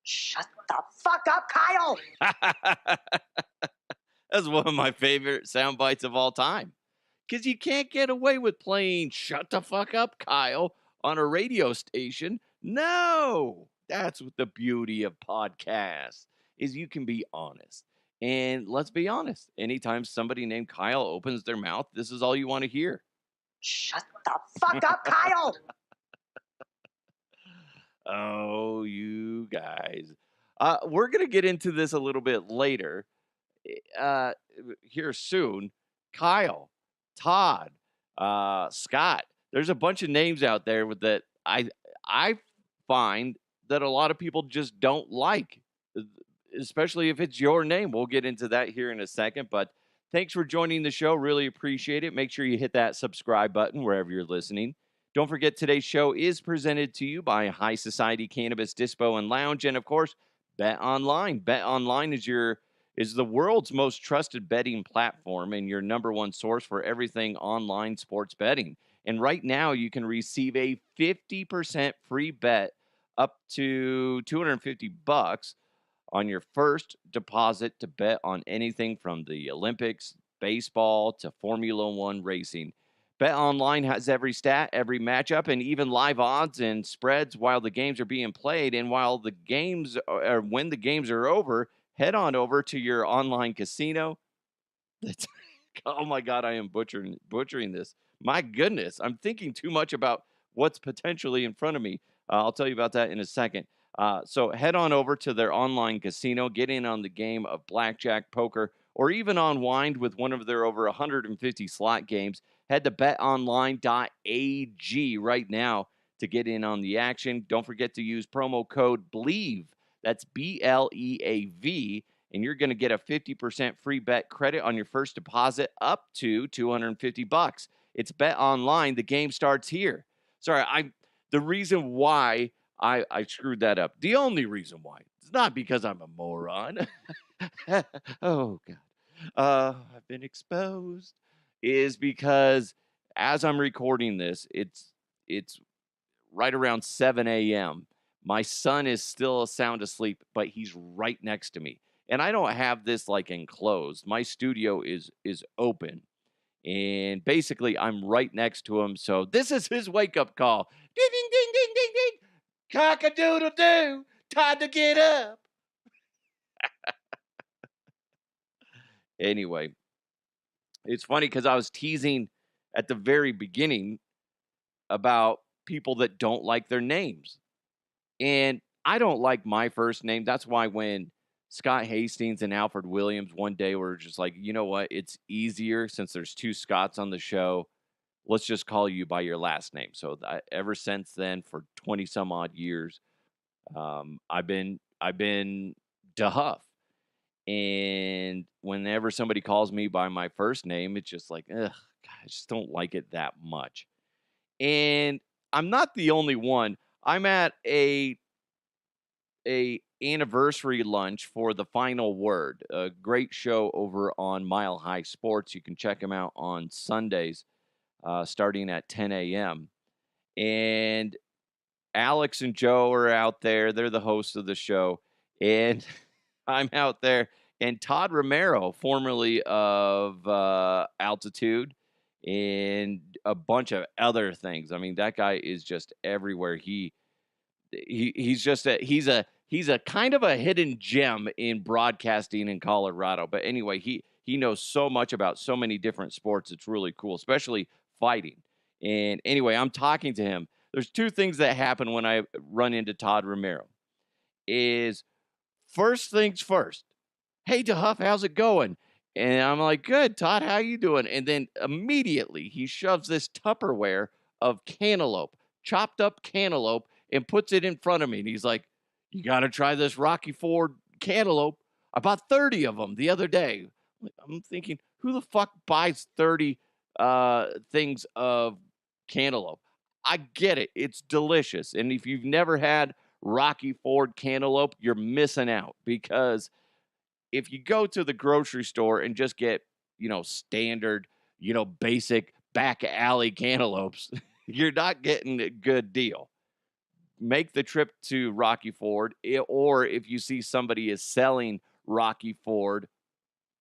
Shut the fuck up, Kyle! That's one of my favorite sound bites of all time. Because you can't get away with playing "Shut the fuck up, Kyle" on a radio station. No, that's what the beauty of podcasts is. You can be honest, and let's be honest. Anytime somebody named Kyle opens their mouth, this is all you want to hear. Shut the fuck up, Kyle! Oh, you guys. We're gonna get into this a little bit later. Uh, Here soon. Kyle, Todd, Scott. There's a bunch of names out there that I find that a lot of people just don't like, especially if it's your name. We'll get into that here in a second. But thanks for joining the show. Really appreciate it. Make sure you hit that subscribe button wherever you're listening. Don't forget today's show is presented to you by High Society Cannabis Dispo and Lounge, and of course, Bet Online. Bet Online is the world's most trusted betting platform and your number one source for everything online sports betting. And right now, you can receive a 50% free bet up to $250 on your first deposit to bet on anything from the Olympics, baseball, to Formula One racing. BetOnline has every stat, every matchup, and even live odds and spreads while the games are being played. And while the games or when the games are over, head on over to your online casino. That's oh my god, I am butchering this. My goodness, I'm thinking too much about what's potentially in front of me. I'll tell you about that in a second. So head on over to their online casino, get in on the game of blackjack, poker, or even unwind with one of their over 150 slot games. Head to betonline.ag right now to get in on the action. Don't forget to use promo code BLEAV. That's BLEAV, and you're going to get a 50% free bet credit on your first deposit up to $250. It's Bet Online. The game starts here. Sorry, the reason why I screwed that up. The only reason why. It's not because I'm a moron. Oh, God. I've been exposed. Is because as I'm recording this, it's right around 7 a.m. My son is still sound asleep, but he's right next to me. And I don't have this like enclosed. My studio is open. And basically, I'm right next to him. So this is his wake up call. Ding, ding, ding, ding, ding, ding. Cock-a-doodle-doo. Time to get up. Anyway, it's funny because I was teasing at the very beginning about people that don't like their names. And I don't like my first name. That's why when Scott Hastings and Alfred Williams one day were just like, you know what? It's easier since there's two Scotts on the show. Let's just call you by your last name. So ever since then, for 20 some odd years, I've been DeHuff. And whenever somebody calls me by my first name, it's just like, ugh, God, I just don't like it that much. And I'm not the only one. I'm at a anniversary lunch for The Final Word, a great show over on Mile High Sports. You can check them out on Sundays, starting at 10 a.m. And Alex and Joe are out there. They're the hosts of the show. And I'm out there. And Todd Romero, formerly of Altitude, and a bunch of other things. I mean, that guy is just everywhere. He's a kind of a hidden gem in broadcasting in Colorado. But anyway, he knows so much about so many different sports. It's really cool, especially fighting. And anyway, I'm talking to him. There's two things that happen when I run into Todd Romero. Is first things first. Hey, DeHuff, how's it going? And I'm like, good, Todd, how you doing? And then immediately he shoves this Tupperware of cantaloupe, chopped up cantaloupe, and puts it in front of me. And he's like, you got to try this Rocky Ford cantaloupe. I bought 30 of them the other day. I'm thinking, who the fuck buys 30 things of cantaloupe? I get it. It's delicious. And if you've never had Rocky Ford cantaloupe, you're missing out, because if you go to the grocery store and just get, standard, basic back alley cantaloupes, you're not getting a good deal. make the trip to Rocky Ford, or if you see somebody is selling Rocky Ford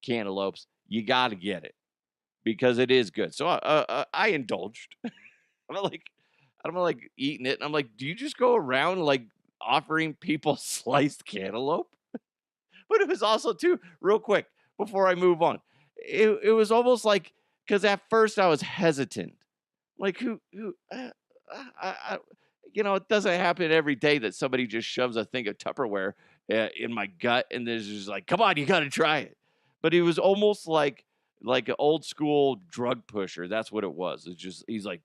cantaloupes, you got to get it because it is good. So I indulged. I'm like eating it, and I'm like, do you just go around like offering people sliced cantaloupe? But it was also too real quick before I move on. It was almost like because at first I was hesitant, like it doesn't happen every day that somebody just shoves a thing of Tupperware in my gut and there's just like, come on, you got to try it. But it was almost like an old school drug pusher. That's what it was. It's just he's like,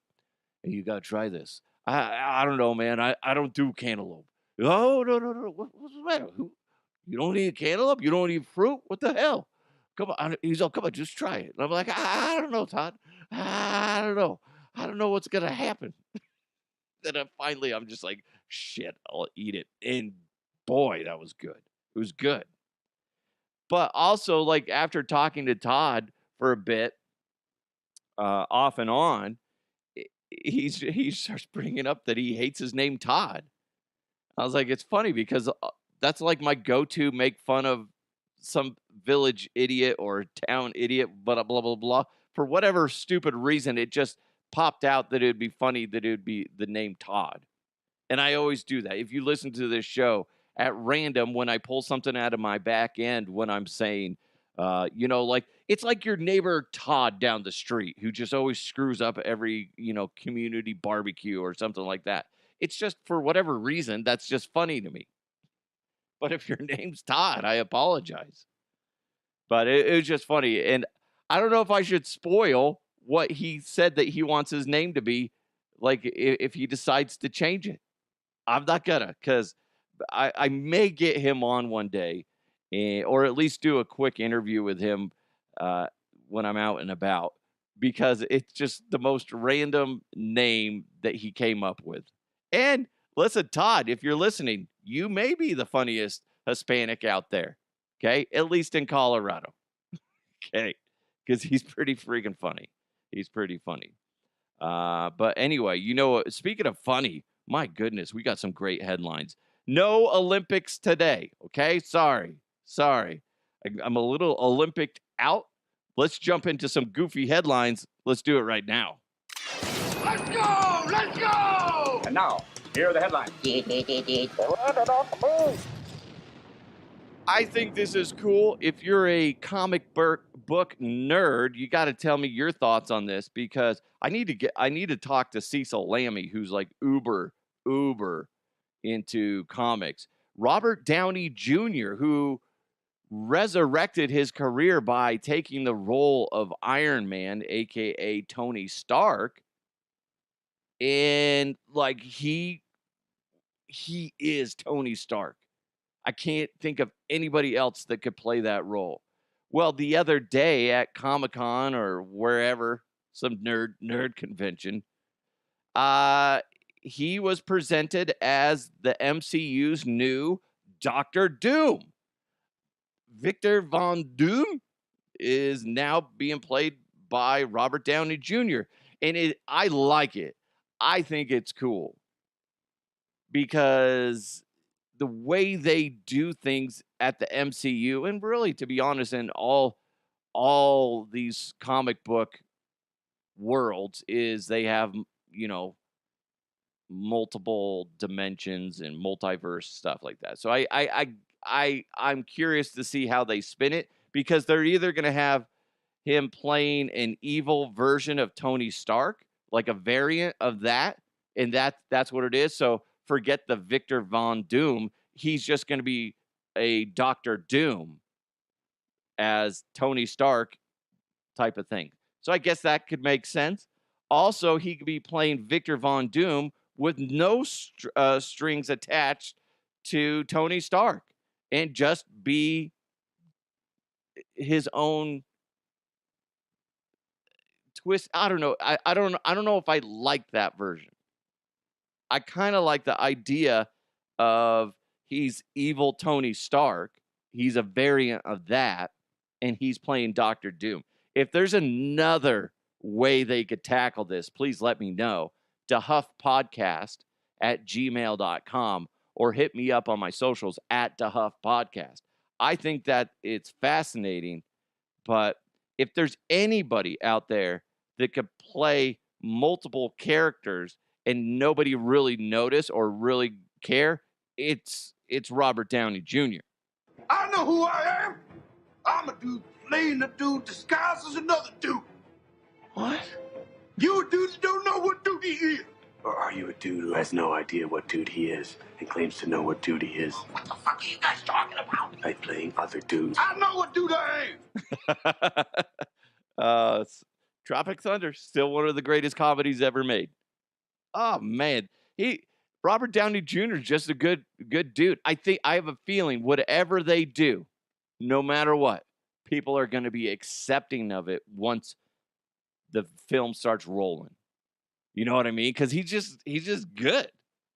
hey, you got to try this. I don't know, man. I don't do cantaloupe. Oh no. What's the matter? You don't eat cantaloupe? You don't eat fruit? What the hell? Come on. He's like, come on, just try it. And I'm like, I don't know, Todd. I don't know. I don't know what's gonna happen. Then finally, I'm just like, shit, I'll eat it. And boy, that was good. It was good. But also, like after talking to Todd for a bit, off and on, he starts bringing up that he hates his name Todd. I was like, it's funny because that's like my go-to make fun of some village idiot or town idiot, blah, blah, blah, blah. For whatever stupid reason, it just popped out that it would be funny that it would be the name Todd. And I always do that. If you listen to this show at random, when I pull something out of my back end, when I'm saying, like it's like your neighbor Todd down the street who just always screws up every, community barbecue or something like that. It's just for whatever reason, that's just funny to me. But if your name's Todd, I apologize. But it was just funny. And I don't know if I should spoil what he said that he wants his name to be, like if he decides to change it. I'm not gonna, because I may get him on one day, or at least do a quick interview with him when I'm out and about, because it's just the most random name that he came up with. And listen, Todd, if you're listening, you may be the funniest Hispanic out there. Okay, at least in Colorado. Okay, because he's pretty freaking funny. He's pretty funny. But anyway, speaking of funny, my goodness, we got some great headlines. No Olympics today. Okay, sorry. I'm a little Olympic out. Let's jump into some goofy headlines. Let's do it right now. Let's go! And now, here are the headlines. I think this is cool. If you're a comic book nerd, you got to tell me your thoughts on this, because I need to talk to Cecil Lammy, who's like uber into comics. Robert Downey Jr., who resurrected his career by taking the role of Iron Man, aka Tony Stark, and like he is Tony Stark. I can't think of anybody else that could play that role. Well, the other day at Comic-Con or wherever, some nerd convention, he was presented as the MCU's new Doctor Doom. Victor Von Doom is now being played by Robert Downey Jr. And I like it. I think it's cool because the way they do things at the MCU, and really, to be honest, in all these comic book worlds, is they have, multiple dimensions and multiverse stuff like that. So I'm curious to see how they spin it, because they're either going to have him playing an evil version of Tony Stark, like a variant of that, and that's what it is. So forget the Victor Von Doom. He's just going to be a Doctor Doom as Tony Stark type of thing. So I guess that could make sense. Also, he could be playing Victor Von Doom with no strings attached to Tony Stark and just be his own twist. I don't know. I don't know if I like that version. I kind of like the idea of he's evil Tony Stark. He's a variant of that, and he's playing Doctor Doom. If there's another way they could tackle this, please let me know. DeHuff Podcast @gmail.com or hit me up on my socials @DeHuff Podcast. I think that it's fascinating, but if there's anybody out there that could play multiple characters and nobody really notice or really care, it's Robert Downey Jr. I know who I am. I'm a dude playing a dude disguised as another dude. What? You a dude that don't know what dude he is. Or are you a dude who has no idea what dude he is and claims to know what dude he is What the fuck are you guys talking about? by playing other dudes? I know what dude I am. Tropic Thunder, still one of the greatest comedies ever made. Oh man, Robert Downey Jr. is just a good dude. I have a feeling whatever they do, no matter what, people are going to be accepting of it once the film starts rolling. You know what I mean? Because he's just good.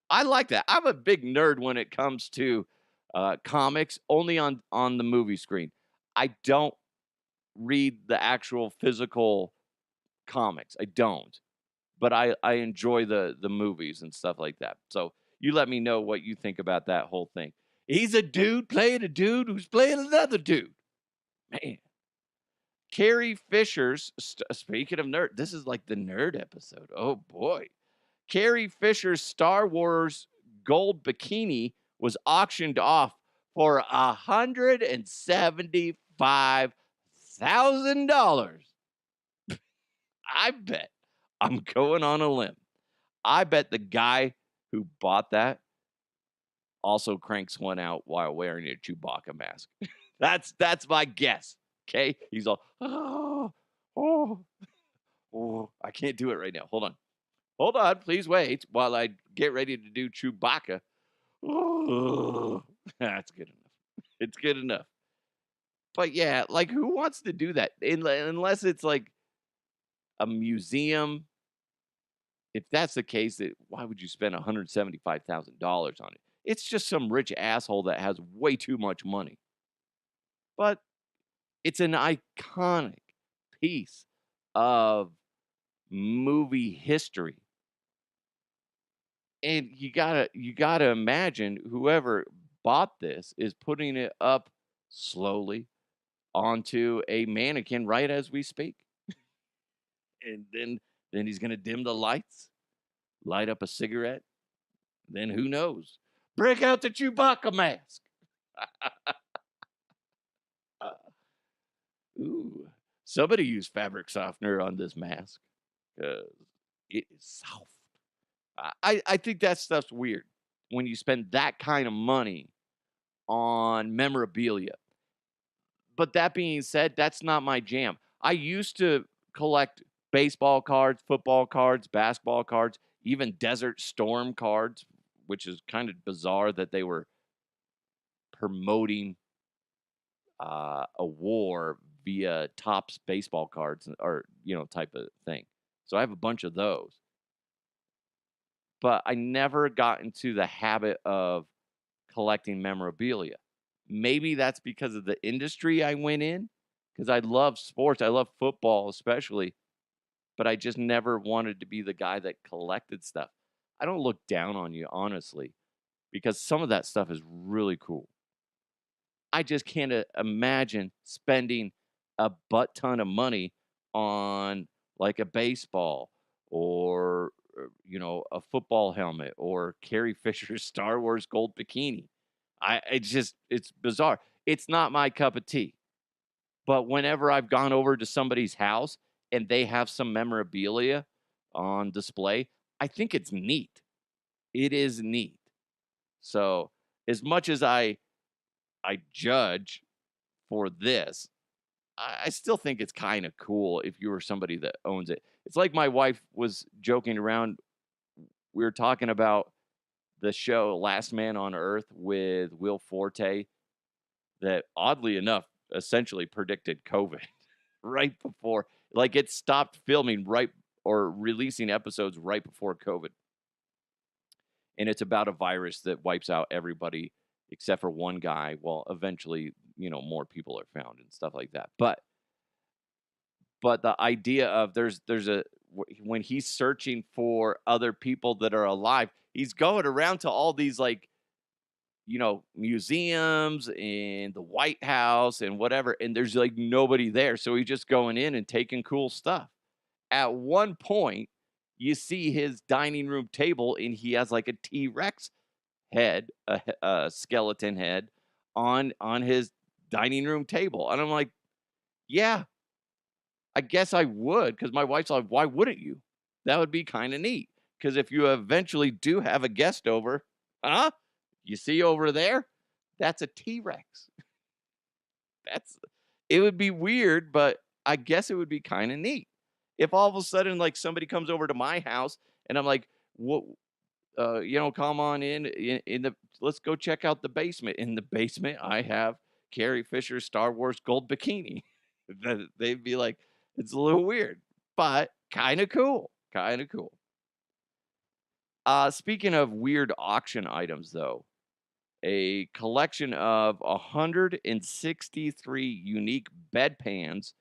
I like that. I'm a big nerd when it comes to comics, only on the movie screen. I don't read the actual physical comics. I don't. But I enjoy the movies and stuff like that. So you let me know what you think about that whole thing. He's a dude playing a dude who's playing another dude. Man. Carrie Fisher's, speaking of nerd, this is like the nerd episode. Oh boy. Carrie Fisher's Star Wars gold bikini was auctioned off for $175,000. I bet, I'm going on a limb, I bet the guy who bought that also cranks one out while wearing a Chewbacca mask. That's my guess. Okay? He's all, I can't do it right now. Hold on, please wait while I get ready to do Chewbacca. That's good enough. It's good enough. But yeah, like who wants to do that? Unless it's like a museum. If that's the case, why would you spend $175,000 on it? It's just some rich asshole that has way too much money. But it's an iconic piece of movie history. And you gotta imagine whoever bought this is putting it up slowly onto a mannequin right as we speak. And then he's gonna dim the lights, light up a cigarette. Then who knows? Break out the Chewbacca mask. Ooh, somebody use fabric softener on this mask because it is soft. I think that stuff's weird when you spend that kind of money on memorabilia. But that being said, that's not my jam. I used to collect baseball cards, football cards, basketball cards, even Desert Storm cards, which is kind of bizarre that they were promoting a war via Topps baseball cards or, type of thing. So I have a bunch of those. But I never got into the habit of collecting memorabilia. Maybe that's because of the industry I went in, because I love sports. I love football especially, but I just never wanted to be the guy that collected stuff. I don't look down on you, honestly, because some of that stuff is really cool. I just can't imagine spending a butt ton of money on like a baseball or a football helmet or Carrie Fisher's Star Wars gold bikini. It's bizarre. It's not my cup of tea. But whenever I've gone over to somebody's house and they have some memorabilia on display, I think it's neat. It is neat. So as much as I judge for this, I still think it's kind of cool if you were somebody that owns it. It's like my wife was joking around. We were talking about the show Last Man on Earth with Will Forte that oddly enough essentially predicted COVID right before, like it stopped filming or releasing episodes right before COVID. And it's about a virus that wipes out everybody except for one guy. Well, eventually, more people are found and stuff like that. But the idea of when he's searching for other people that are alive, he's going around to all these like, museums and the White House and whatever, and there's like nobody there. So he's just going in and taking cool stuff. At one point, you see his dining room table, and he has like a T-Rex head, a skeleton head on his dining room table. And I'm like, yeah, I guess I would, because my wife's like, why wouldn't you? That would be kind of neat. Because if you eventually do have a guest over, you see over there, that's a T-Rex. It would be weird, but I guess it would be kind of neat. If all of a sudden, like, somebody comes over to my house and I'm like, what, come on in the, let's go check out the basement. In the basement, I have Carrie Fisher's Star Wars gold bikini. They'd be like, it's a little weird, but kind of cool. Kind of cool. Speaking of weird auction items, though, a collection of 163 unique bedpans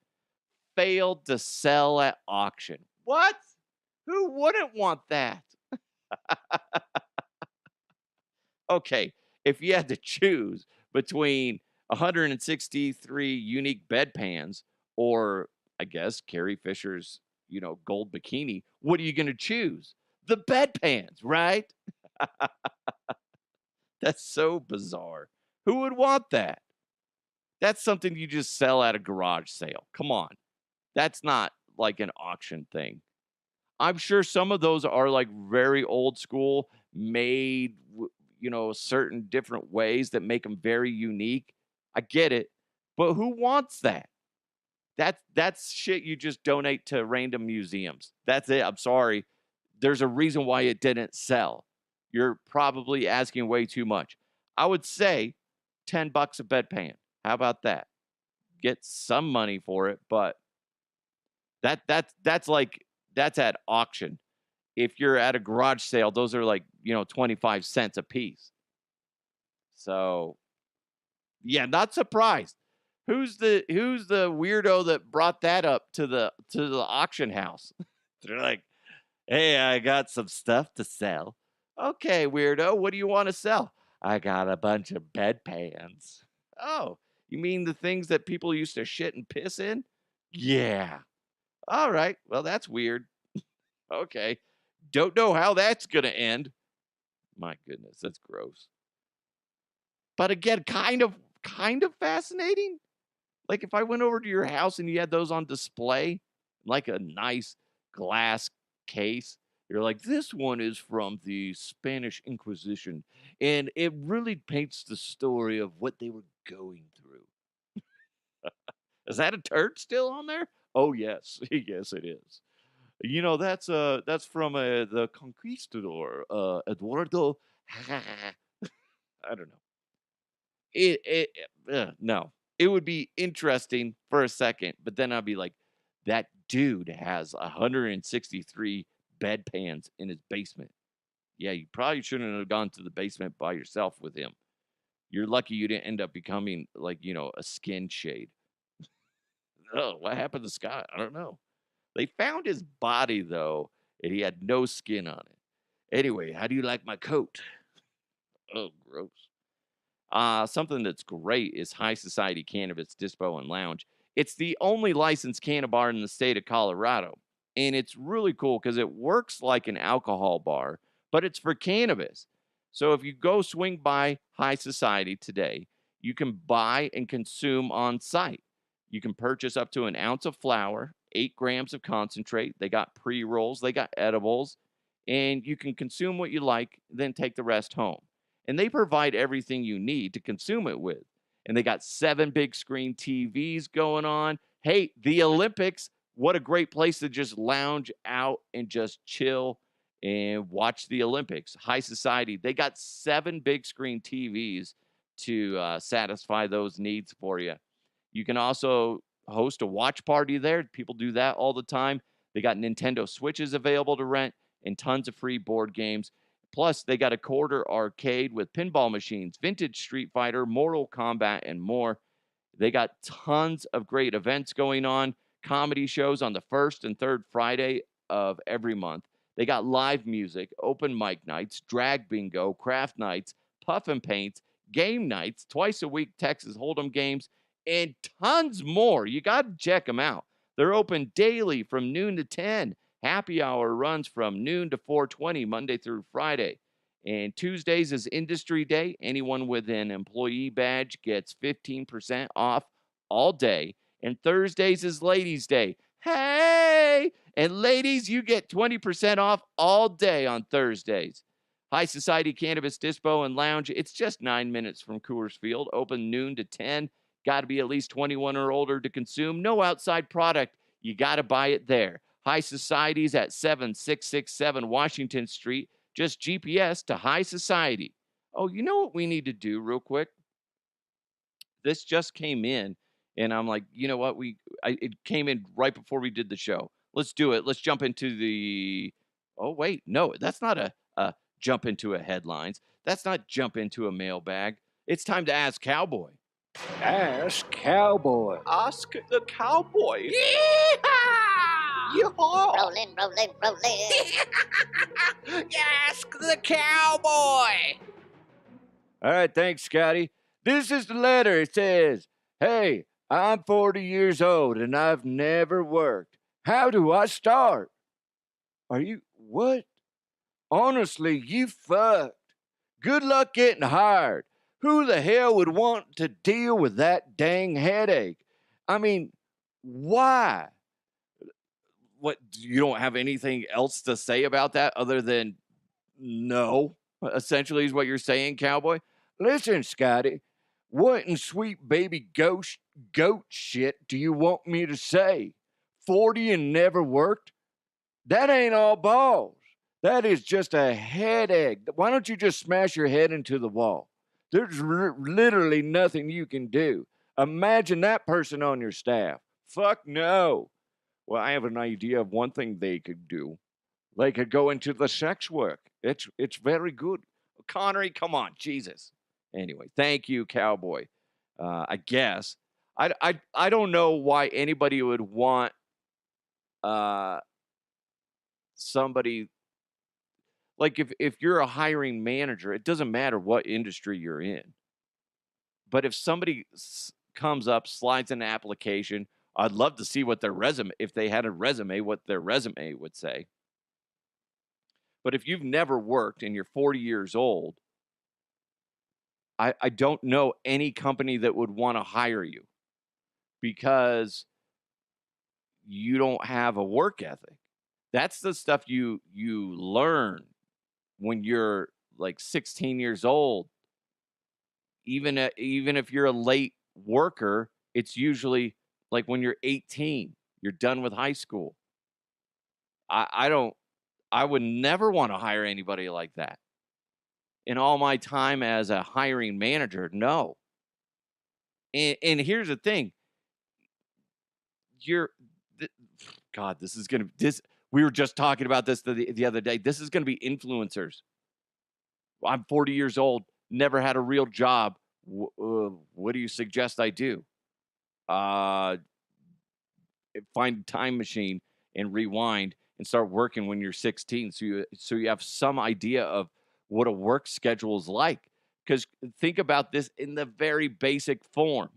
failed to sell at auction. What? Who wouldn't want that? Okay, if you had to choose between 163 unique bedpans or, I guess, Carrie Fisher's, gold bikini, what are you going to choose? The bedpans, right? That's so bizarre. Who would want that? That's something you just sell at a garage sale. Come on. That's not like an auction thing. I'm sure some of those are like very old school, made, certain different ways that make them very unique. I get it. But who wants that? That's shit you just donate to random museums. That's it. I'm sorry. There's a reason why it didn't sell. You're probably asking way too much. I would say $10 a bedpan. How about that? Get some money for it, but that's at auction. If you're at a garage sale, those are like, 25 cents a piece. So yeah, not surprised. Who's the weirdo that brought that up to the auction house? They're like, hey, I got some stuff to sell. Okay, weirdo, what do you want to sell? I got a bunch of bedpans. Oh, you mean the things that people used to shit and piss in? Yeah. All right. Well, that's weird. Okay. Don't know how that's going to end. My goodness, that's gross. But again, kind of fascinating. Like if I went over to your house and you had those on display, like a nice glass case, you're like, this one is from the Spanish Inquisition, and it really paints the story of what they were going through. Is that a turd still on there? Oh yes, yes it is. That's from the conquistador Eduardo. I don't know. No. It would be interesting for a second, but then I'd be like, that dude has 163 bedpans in his basement. Yeah, you probably shouldn't have gone to the basement by yourself with him. You're lucky you didn't end up becoming like, a skin shade. Oh, what happened to Scott? I don't know. They found his body, though, and he had no skin on it. Anyway, how do you like my coat? Oh, gross. Something that's great is High Society Cannabis Dispo and Lounge. It's the only licensed canna bar in the state of Colorado. And it's really cool because it works like an alcohol bar, but it's for cannabis. So if you go swing by High Society today, you can buy and consume on site. You can purchase up to an ounce of flour, 8 grams of concentrate. They got pre-rolls, they got edibles, and you can consume what you like, then take the rest home. And they provide everything you need to consume it with. And they got 7 big screen TVs going on. Hey, the Olympics, what a great place to just lounge out and just chill and watch the Olympics. High Society, they got 7 big screen TVs to satisfy those needs for you. You can also host a watch party there. People do that all the time. They got Nintendo Switches available to rent and tons of free board games. Plus, they got a quarter arcade with pinball machines, vintage Street Fighter, Mortal Kombat, and more. They got tons of great events going on, comedy shows on the first and third Friday of every month. They got live music, open mic nights, drag bingo, craft nights, puff and paints, game nights, twice a week Texas Hold'em games, and tons more. You got to check them out. They're open daily from noon to 10. Happy hour runs from noon to 4:20 Monday through Friday. And Tuesdays is industry day. Anyone with an employee badge gets 15% off all day. And Thursdays is ladies' day. Hey! And ladies, you get 20% off all day on Thursdays. High Society Cannabis Dispo and Lounge. It's just 9 minutes from Coors Field. Open noon to 10. Got to be at least 21 or older to consume. No outside product. You got to buy it there. High Society's at 7667 Washington Street. Just GPS to High Society. Oh, you know what we need to do real quick? This just came in, and I'm like, you know what? It came in right before we did the show. Let's do it. Let's jump into the. Oh wait, no, that's not a jump into a headlines. That's not jump into a mailbag. It's time to ask Cowboy. Ask Cowboy. Ask the Cowboy. Yeehaw! Yeehaw! Rollin', rollin', rollin'. Ask the Cowboy. All right, thanks, Scotty. This is the letter. It says, "Hey, I'm 40 years old and I've never worked. How do I start?" Are you what? Honestly, you fucked. Good luck getting hired. Who the hell would want to deal with that dang headache? I mean, why? What, you don't have anything else to say about that other than no? Essentially is what you're saying, Cowboy? Listen, Scotty, what in sweet baby goat shit do you want me to say? 40 and never worked? That ain't all balls. That is just a headache. Why don't you just smash your head into the wall? There's literally nothing you can do. Imagine that person on your staff. Fuck no. Well, I have an idea of one thing they could do. They could go into the sex work. It's very good. Connery, come on, Jesus. Anyway, thank you, Cowboy. I guess. I don't know why anybody would want somebody, like if you're a hiring manager, it doesn't matter what industry you're in. But if somebody comes up, slides an application, I'd love to see what their resume, if they had a resume, what their resume would say. But if you've never worked and you're 40 years old, I don't know any company that would want to hire you because you don't have a work ethic. That's the stuff you learn when you're like 16 years old. Even if you're a late worker, it's usually like when you're 18, you're done with high school. I would never want to hire anybody like that. In all my time as a hiring manager, no. And here's the thing. God, we were just talking about this the other day. This is going to be influencers. I'm 40 years old, never had a real job. What do you suggest I do? Find a time machine and rewind and start working when you're 16, so you have some idea of what a work schedule is like. Because think about this in the very basic form.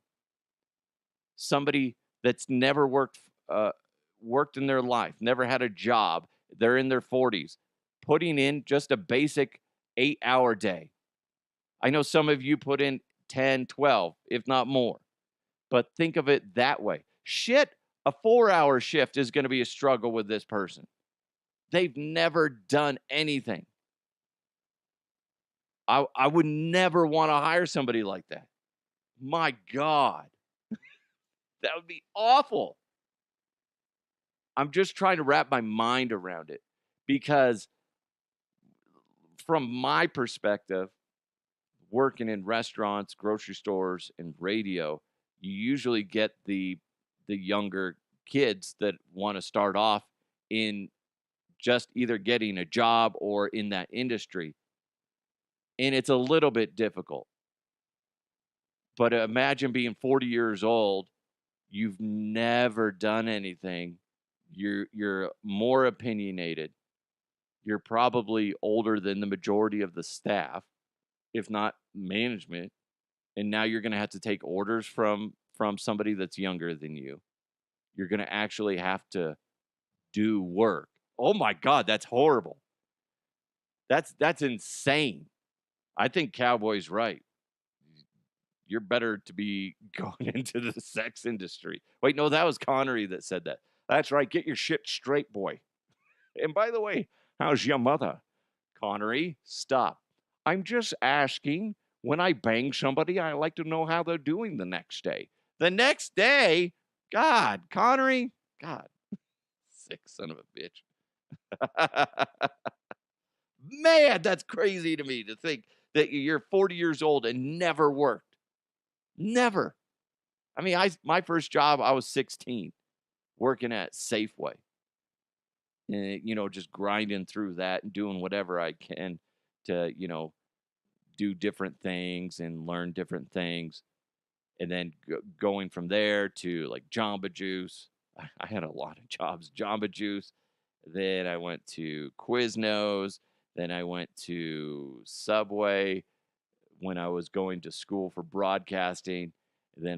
Somebody that's never worked in their life, never had a job, they're in their 40s, putting in just a basic 8-hour day. I know some of you put in 10, 12, if not more. But think of it that way. Shit, a 4-hour shift is going to be a struggle with this person. They've never done anything. I would never want to hire somebody like that. My God. That would be awful. I'm just trying to wrap my mind around it because from my perspective, working in restaurants, grocery stores, and radio, you usually get the younger kids that want to start off in just either getting a job or in that industry. And it's a little bit difficult. But imagine being 40 years old, you've never done anything. You're more opinionated. You're probably older than the majority of the staff, if not management. And now you're going to have to take orders from somebody that's younger than you. You're going to actually have to do work. Oh my God, that's horrible. That's insane. I think Cowboy's right. You're better to be going into the sex industry. Wait, no, that was Connery that said that. That's right. Get your shit straight, boy. And by the way, how's your mother? Connery, stop. I'm just asking, when I bang somebody, I like to know how they're doing the next day. The next day? God, Connery? God. Sick son of a bitch. Man, that's crazy to me to think that you're 40 years old and never worked. Never. I mean, my first job, I was 16, working at Safeway. And, just grinding through that and doing whatever I can to, do different things and learn different things. And then going from there to like Jamba Juice. I had a lot of jobs. Jamba Juice. Then I went to Quiznos. Then I went to Subway when I was going to school for broadcasting. Then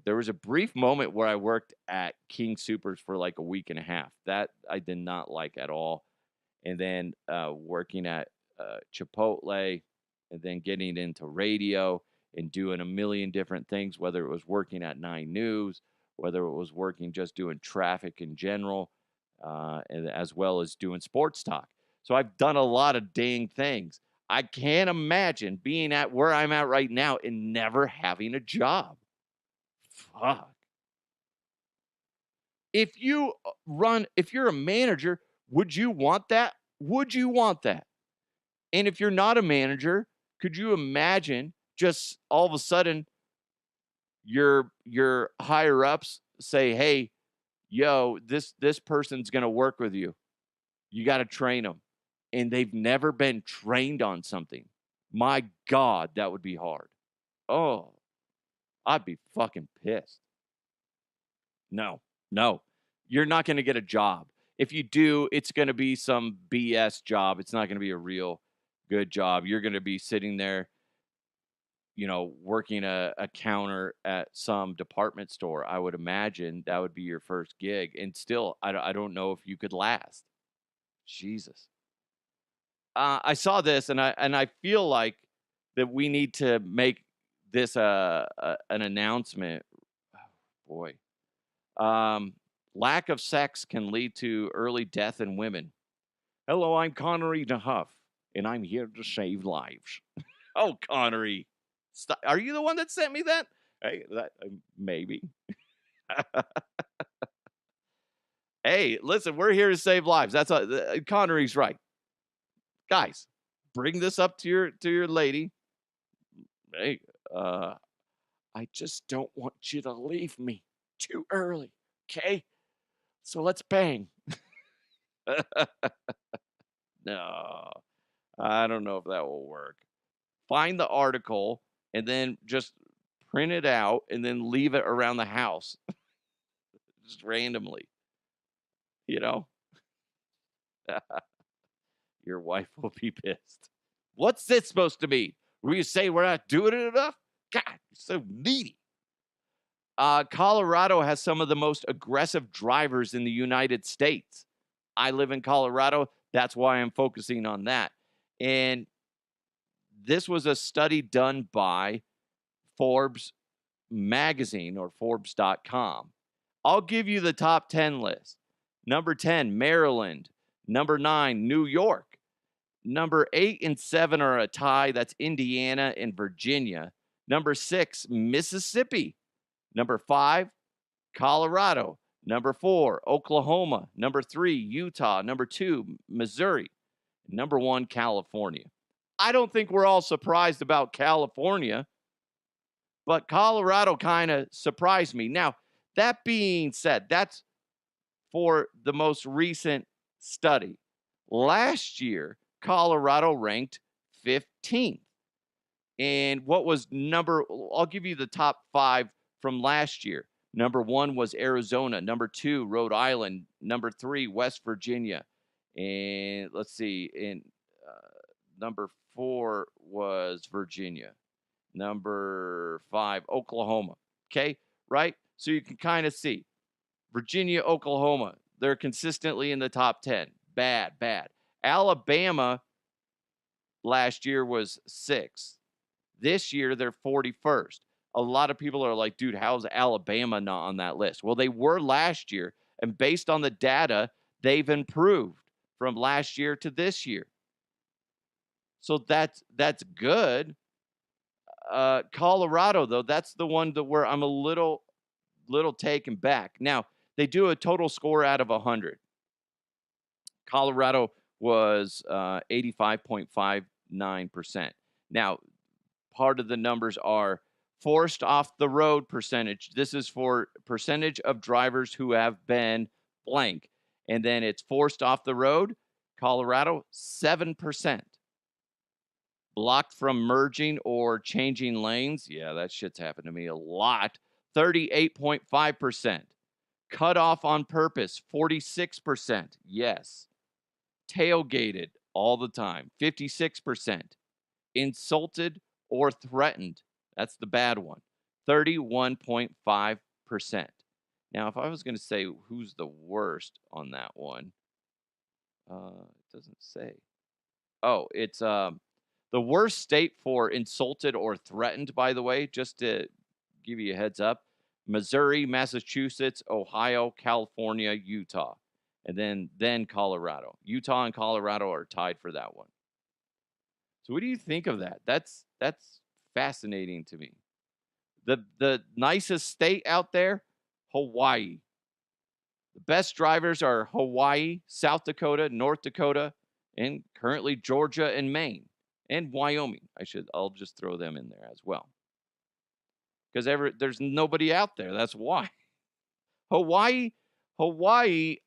there was a brief moment where I worked at King Soopers for like a week and a half. That I did not like at all. And then working at Chipotle, and then getting into radio and doing a million different things, whether it was working at 9 News, whether it was working just doing traffic in general, and as well as doing sports talk. So I've done a lot of dang things. I can't imagine being at where I'm at right now and never having a job. Fuck. If you're a manager, would you want that? Would you want that? And if you're not a manager, could you imagine just all of a sudden your higher ups say, "Hey, yo, this person's going to work with you. You got to train them." And they've never been trained on something. My God, that would be hard. Oh, I'd be fucking pissed. No. You're not going to get a job. If you do, it's going to be some BS job. It's not going to be a real good job. You're going to be sitting there, working a counter at some department store. I would imagine that would be your first gig. And still, I don't know if you could last. Jesus. I saw this, and I feel like that we need to make this an announcement. Oh, boy. Lack of sex can lead to early death in women. Hello, I'm Connery DeHuff, and I'm here to save lives. Oh, Connery. Stop. Are you the one that sent me that? Hey, maybe. Hey, listen, we're here to save lives. That's Connery's right. Guys, bring this up to your lady. Hey, I just don't want you to leave me too early, okay? So let's bang. No, I don't know if that will work. Find the article and then just print it out and then leave it around the house. Just randomly. Your wife will be pissed. What's this supposed to mean? Will you say we're not doing it enough? God, you're so needy. Colorado has some of the most aggressive drivers in the United States. I live in Colorado. That's why I'm focusing on that. And this was a study done by Forbes magazine or Forbes.com. I'll give you the top 10 list. Number 10, Maryland. Number 9, New York. Number 8 and 7 are a tie. That's Indiana and Virginia. Number 6, Mississippi. Number 5, Colorado. Number 4, Oklahoma. Number 3, Utah. Number 2, Missouri. Number 1, California. I don't think we're all surprised about California, but Colorado kind of surprised me. Now, that being said, that's for the most recent study. Last year, Colorado ranked 15th. And what was I'll give you the top 5 from last year. Number 1 was Arizona. Number 2, Rhode Island. Number 3, West Virginia. And let's see, in number 4 was Virginia. Number 5, Oklahoma. Okay, right? So you can kind of see Virginia, Oklahoma, they're consistently in the top 10. Bad, bad. Alabama last year was 6th. This year, they're 41st. A lot of people are like, dude, how's Alabama not on that list? Well, they were last year, and based on the data, they've improved from last year to this year. So that's good. Colorado, though, that's the one that where I'm a little taken back. Now, they do a total score out of 100. Colorado was 85.59%. Now, part of the numbers are forced off the road percentage. This is for percentage of drivers who have been blank. And then it's forced off the road. Colorado, 7%. Blocked from merging or changing lanes. Yeah, that shit's happened to me a lot. 38.5%. Cut off on purpose, 46%. Yes. Tailgated all the time, 56%. Insulted or threatened, that's the bad one, 31.5%. Now, if I was going to say who's the worst on that one, it doesn't say. Oh, it's the worst state for insulted or threatened, by the way, just to give you a heads up, Missouri, Massachusetts, Ohio, California, Utah, and then Colorado. Utah and Colorado are tied for that one. So what do you think of that? That's fascinating to me. The nicest state out there, Hawaii. The best drivers are Hawaii, South Dakota, North Dakota, and currently Georgia and Maine and Wyoming. I'll just throw them in there as well. Because there's nobody out there. That's why. Hawaii,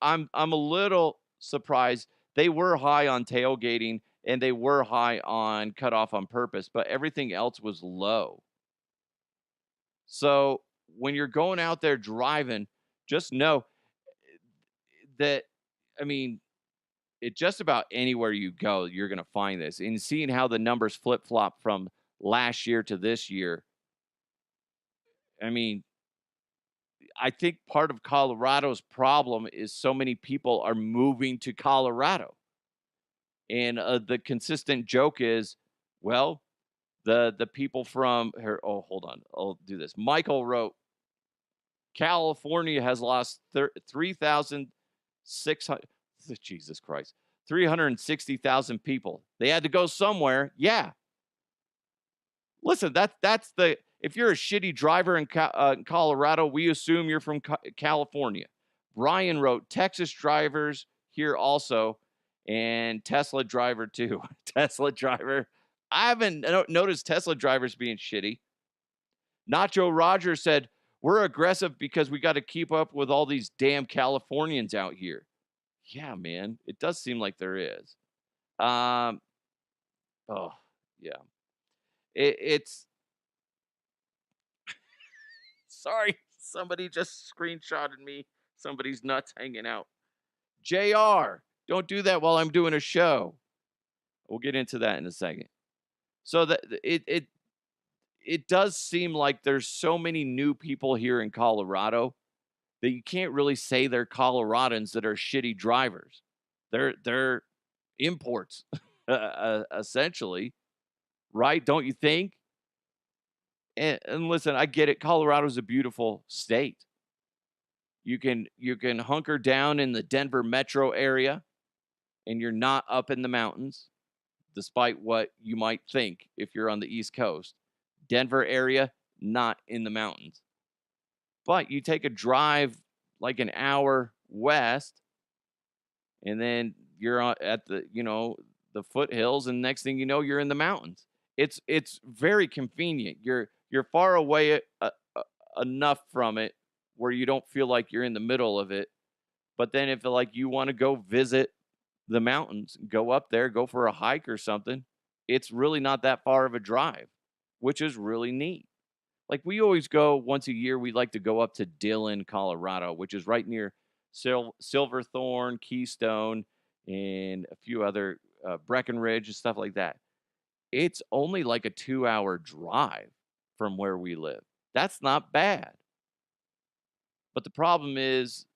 I'm a little surprised. They were high on tailgating and they were high on cut off on purpose, but everything else was low. So when you're going out there driving, just know that, I mean, just about anywhere you go, you're going to find this. And seeing how the numbers flip-flop from last year to this year, I mean, I think part of Colorado's problem is so many people are moving to Colorado. And the consistent joke is, well, the people from here. Oh, hold on. I'll do this. Michael wrote, California has lost 3,600. Jesus Christ. 360,000 people. They had to go somewhere. Yeah. Listen, that's the. If you're a shitty driver in Colorado, we assume you're from California. Brian wrote, Texas drivers here also, and Tesla driver too. Tesla driver. I haven't noticed Tesla drivers being shitty. Nacho Roger said, we're aggressive because we got to keep up with all these damn Californians out here. Yeah, man. It does seem like there is. Oh, yeah. It's... Sorry, somebody just screenshotted me. Somebody's nuts hanging out. JR, don't do that while I'm doing a show. We'll get into that in a second. So that it does seem like there's so many new people here in Colorado that you can't really say they're Coloradans that are shitty drivers. They're imports, essentially, right? Don't you think? And listen, I get it. Colorado's a beautiful state. You can hunker down in the Denver metro area, and you're not up in the mountains, despite what you might think if you're on the East Coast. Denver area, not in the mountains. But you take a drive like an hour west, and then you're at the the foothills, and next thing you know, you're in the mountains. It's very convenient. You're far away enough from it where you don't feel like you're in the middle of it. But then if like you want to go visit the mountains, go up there, go for a hike or something, it's really not that far of a drive, which is really neat. Like we always go once a year, we like to go up to Dillon, Colorado, which is right near Silverthorne, Keystone, and a few other Breckenridge and stuff like that. It's only like a 2-hour drive from where we live. That's not bad. But the problem is,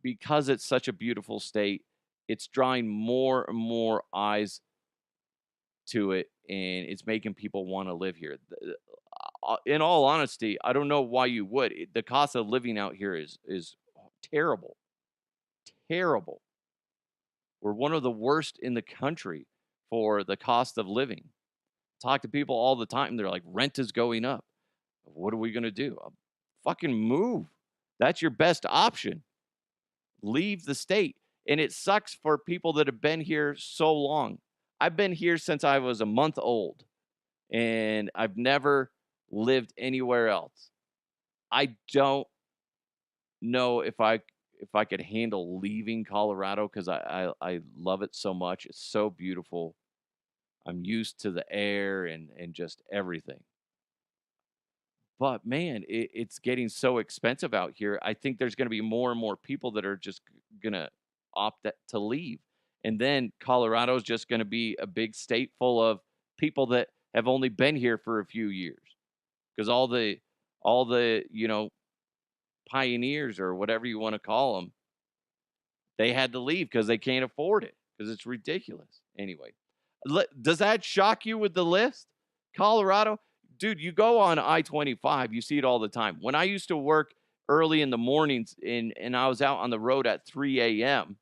because it's such a beautiful state, it's drawing more and more eyes to it, and it's making people want to live here. In all honesty, I don't know why you would. The cost of living out here is terrible. Terrible. We're one of the worst in the country for the cost of living. Talk to people all the time. They're like, rent is going up. What are we going to do? Fucking move. That's your best option. Leave the state. And it sucks for people that have been here so long. I've been here since I was a month old, and I've never lived anywhere else. I don't know if I could handle leaving Colorado, because I love it so much. It's so beautiful. I'm used to the air and just everything. But man, it's getting so expensive out here. I think there's going to be more and more people that are just going to opt to leave. And then Colorado is just going to be a big state full of people that have only been here for a few years. Because all the pioneers, or whatever you want to call them, they had to leave because they can't afford it, because it's ridiculous. Anyway, does that shock you with the list? Colorado? Dude, you go on I-25, you see it all the time. When I used to work early in the mornings and I was out on the road at 3 a.m.,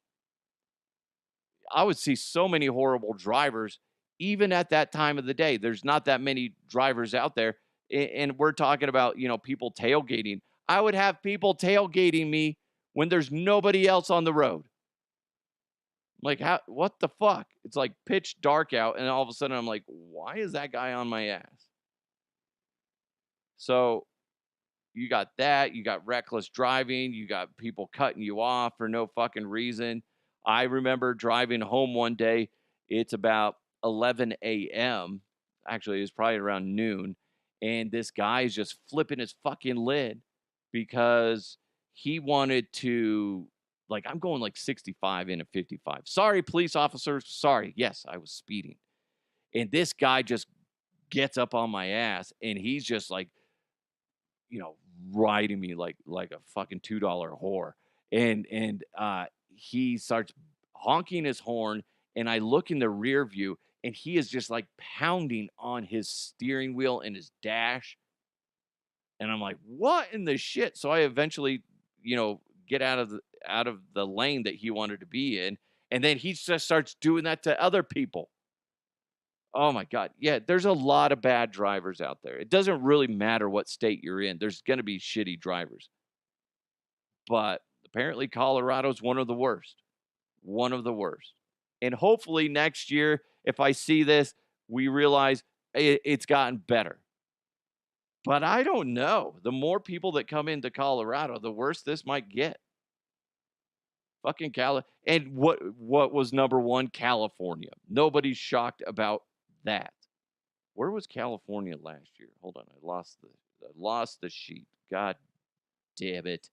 I would see so many horrible drivers, even at that time of the day. There's not that many drivers out there. And we're talking about, people tailgating. I would have people tailgating me when there's nobody else on the road. Like, what the fuck? It's like pitch dark out, and all of a sudden I'm like, why is that guy on my ass? So you got that. You got reckless driving. You got people cutting you off for no fucking reason. I remember driving home one day. It's about 11 a.m. Actually, it was probably around noon. And this guy is just flipping his fucking lid because he wanted to, like, I'm going like 65 in a 55. Sorry, police officers. Sorry. Yes, I was speeding. And this guy just gets up on my ass, and he's just like, riding me like a fucking $2 whore. And he starts honking his horn, and I look in the rear view, and he is just like pounding on his steering wheel and his dash. And I'm like, what in the shit? So I eventually, get out of the lane that he wanted to be in. And then he just starts doing that to other people. Oh my God. Yeah, there's a lot of bad drivers out there. It doesn't really matter what state you're in. There's going to be shitty drivers. But apparently Colorado's one of the worst. One of the worst. And hopefully next year, if I see this, we realize it's gotten better. But I don't know. The more people that come into Colorado, the worse this might get. Fucking And what was number one? California. Nobody's shocked about that. Where was California last year? Hold on, I lost the sheet. God damn it.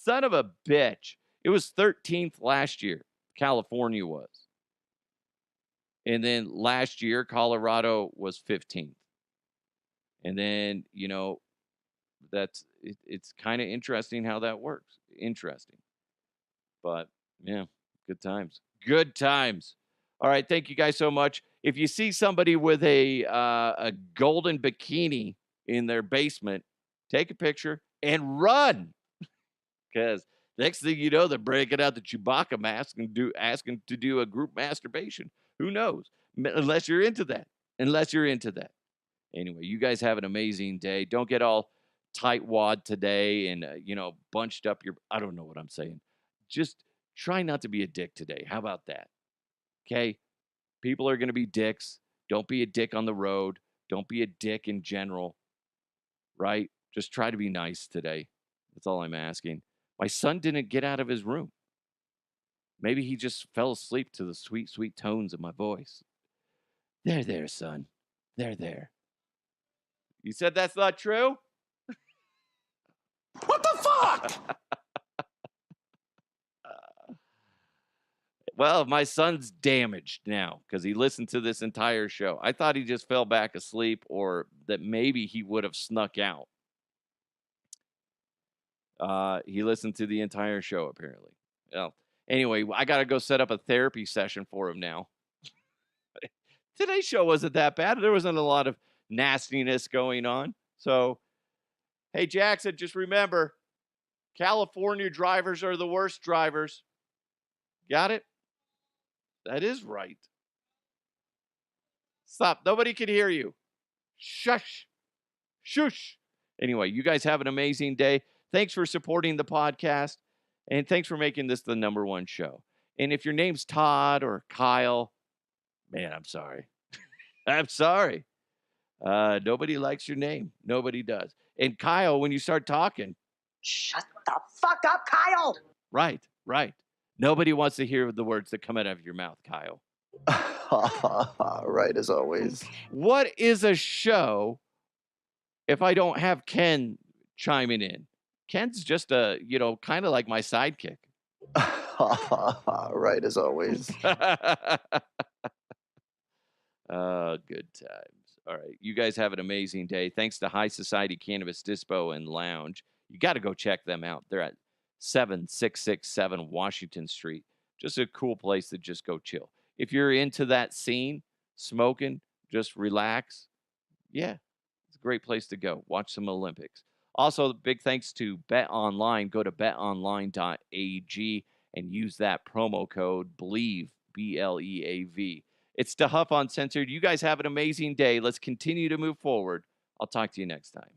Son of a bitch. It was 13th last year. California was. And then last year, Colorado was 15th. And then, it's kind of interesting how that works. Interesting. But yeah, good times. Good times. All right, thank you guys so much. If you see somebody with a golden bikini in their basement, take a picture and run. Because next thing you know, they're breaking out the Chewbacca mask and asking to do a group masturbation. Who knows? Unless you're into that. Anyway, you guys have an amazing day. Don't get all tightwad today and, bunched up your... I don't know what I'm saying. Just try not to be a dick today. How about that? Okay? People are going to be dicks. Don't be a dick on the road. Don't be a dick in general. Right? Just try to be nice today. That's all I'm asking. My son didn't get out of his room. Maybe he just fell asleep to the sweet, sweet tones of my voice. There, son. There. You said that's not true? What the fuck? Well, my son's damaged now because he listened to this entire show. I thought he just fell back asleep or that maybe he would have snuck out. He listened to the entire show, apparently. Well, anyway, I got to go set up a therapy session for him now. Today's show wasn't that bad. There wasn't a lot of nastiness going on. So, hey, Jackson, just remember, California drivers are the worst drivers. Got it? That is right. Stop. Nobody can hear you. Shush. Shush. Anyway, you guys have an amazing day. Thanks for supporting the podcast. And thanks for making this the #1 show. And if your name's Todd or Kyle, man, I'm sorry. I'm sorry. Nobody likes your name. Nobody does. And Kyle, when you start talking. Shut the fuck up, Kyle! Right. Nobody wants to hear the words that come out of your mouth, Kyle. Right, as always. What is a show if I don't have Ken chiming in? Ken's just kind of like my sidekick. Right, as always. Good times. All right. You guys have an amazing day. Thanks to High Society Cannabis Dispo and Lounge. You got to go check them out. They're at 7667 Washington Street. Just a cool place to just go chill. If you're into that scene, smoking, just relax. Yeah, it's a great place to go. Watch some Olympics. Also, big thanks to Bet Online. Go to betonline.ag and use that promo code BLEAV, BLEAV. It's the Huff Uncensored. You guys have an amazing day. Let's continue to move forward. I'll talk to you next time.